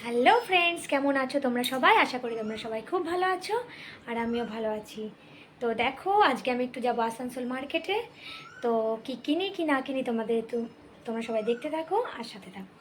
Hello friends, কেমন আছো তোমরা সবাই? আশা করি তোমরা সবাই খুব ভালো আছো আর আমিও ভালো আছি। তো দেখো, আজকে আমি একটু যাবো আসানসোল মার্কেটে। তো কি কিনি কি না কিনি তোমরা সবাই দেখতে থাকো আর সাথে থাকো।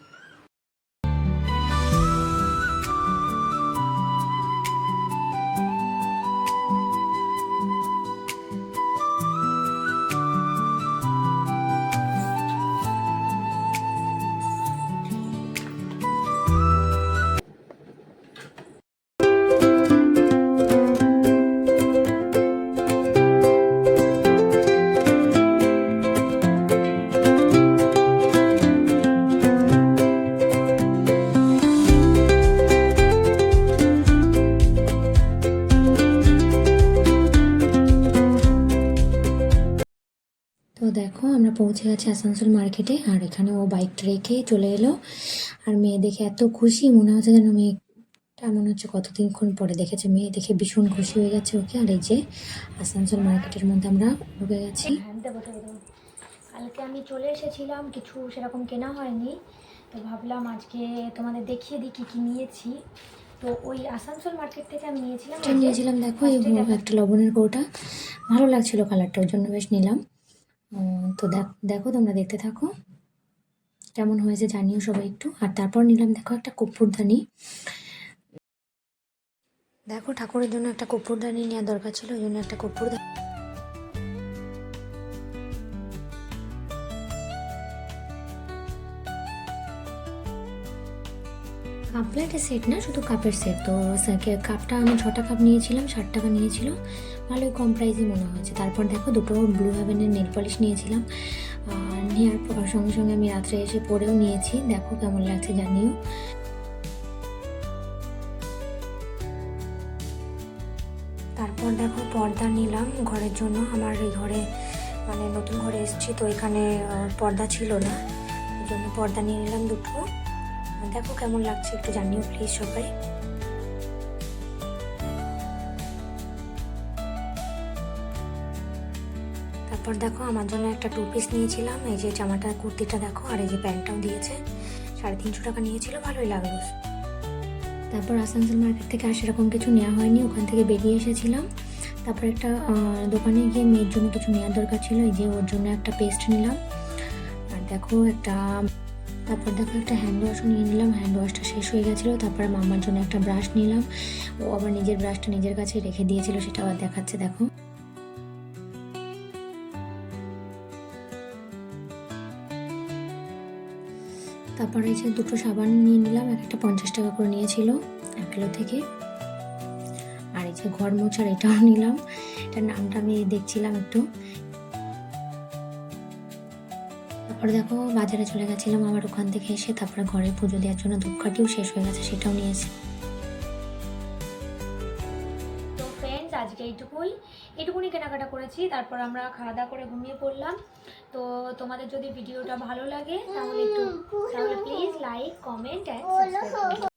তো দেখো, আমরা পৌঁছে গেছি আসানসোল মার্কেটে, আর এখানে ও বাইকটা রেখে চলে এলো। আর মেয়ে দেখে এত খুশি, মনে হচ্ছে যেন মেয়েটা মনে হচ্ছে কতদিনক্ষণ পরে দেখেছে। মেয়ে দেখে ভীষণ খুশি হয়ে গেছে ওকে। আর এই যে আসানসোল মার্কেটের মধ্যে আমরা ঢুকে গেছি। কালকে আমি চলে এসেছিলাম, কিছু সেরকম কেনা হয়নি, তো ভাবলাম আজকে তোমাদের দেখিয়ে দিই কী কী নিয়েছি। তো ওই আসানসোল মার্কেট থেকে আমি নিয়েছিলাম দেখো এই একটা লবণের কৌটা, ভালো লাগছিল কালারটা, ওর জন্য বেশ নিলাম। তো দেখো তোমরা দেখতে থাকো কেমন হয়েছে, জানিও সবাই একটু। আর তারপর নিলাম দেখো একটা কর্পূরদানি। দেখো, ঠাকুরের জন্য একটা কর্পূরদানি নেওয়ার দরকার ছিল, ওই জন্য একটা কর্পূরদানি। কাপ প্লেটের সেট না, শুধু কাপের সেট। তো কাপটা আমি 6টা কাপ নিয়েছিলাম, 60 টাকা নিয়েছিল, ভালোই কম প্রাইসই মনে হয়েছে। তারপর দেখো দুটো ব্লু হেভেনের নেল পলিশ নিয়েছিলাম, আর নেওয়ার পর সঙ্গে সঙ্গে আমি রাত্রে এসে পরেও নিয়েছি। দেখো কেমন লাগছে জানিও। তারপর দেখো পর্দা নিলাম ঘরের জন্য। আমার এই ঘরে মানে নতুন ঘরে এসেছি, তো এখানে পর্দা ছিল না, ওই জন্য পর্দা নিয়ে নিলাম দুটো। দেখো কেমন লাগছে একটু জানিও প্লিজ সবাই। তারপর দেখো আমার জন্য একটা 2 পিস নিয়েছিলাম। এই যে জামাটা, কুর্তিটা দেখো, আর এই যে প্যান্টটাও দিয়েছে, 350 টাকা নিয়েছিল, ভালোই লাগলো। তারপর আসানসোল মার্কেট থেকে আর সেরকম কিছু নেওয়া হয়নি, ওখান থেকে বেরিয়ে এসেছিলাম। তারপর একটা দোকানে গিয়ে মেয়ের জন্য কিছু নেওয়ার দরকার ছিল, এই যে ওর জন্য একটা পেস্ট নিলাম। আর দেখো তারপর দেখো একটা হ্যান্ড ওয়াশও নিয়ে নিলাম, হ্যান্ড ওয়াশটা শেষ হয়ে গেছিলো। তারপর মামার জন্য একটা ব্রাশ নিলাম, ও আবার নিজের ব্রাশটা নিজের কাছে রেখে দিয়েছিল, সেটা আবার দেখাচ্ছে দেখো। তারপরে এই যে দুটো সাবান নিয়ে নিলাম, একটা 50 টাকা করে নিয়েছিল অ্যাপেলো থেকে। আর এই যে ঘর মোছার এটাও নিলাম, এটার নামটা আমি দেখছিলাম একটু। তারপরে দেখো বাজারে চলে গেছিলাম আবার, ওখান থেকে এসে তারপরে ঘরে পুজো দেওয়ার জন্য ধূপকাঠিও শেষ হয়ে গেছে, সেটাও নিয়েছি। তো ফ্রেন্ডস, আজকে এইটুকুনি কেনাকাটা করেছি। তারপর আমরা খাওয়া দাওয়া করে ঘুমিয়ে পড়লাম। তো তোমাদের যদি ভিডিওটা ভালো লাগে তাহলে please like, comment and subscribe.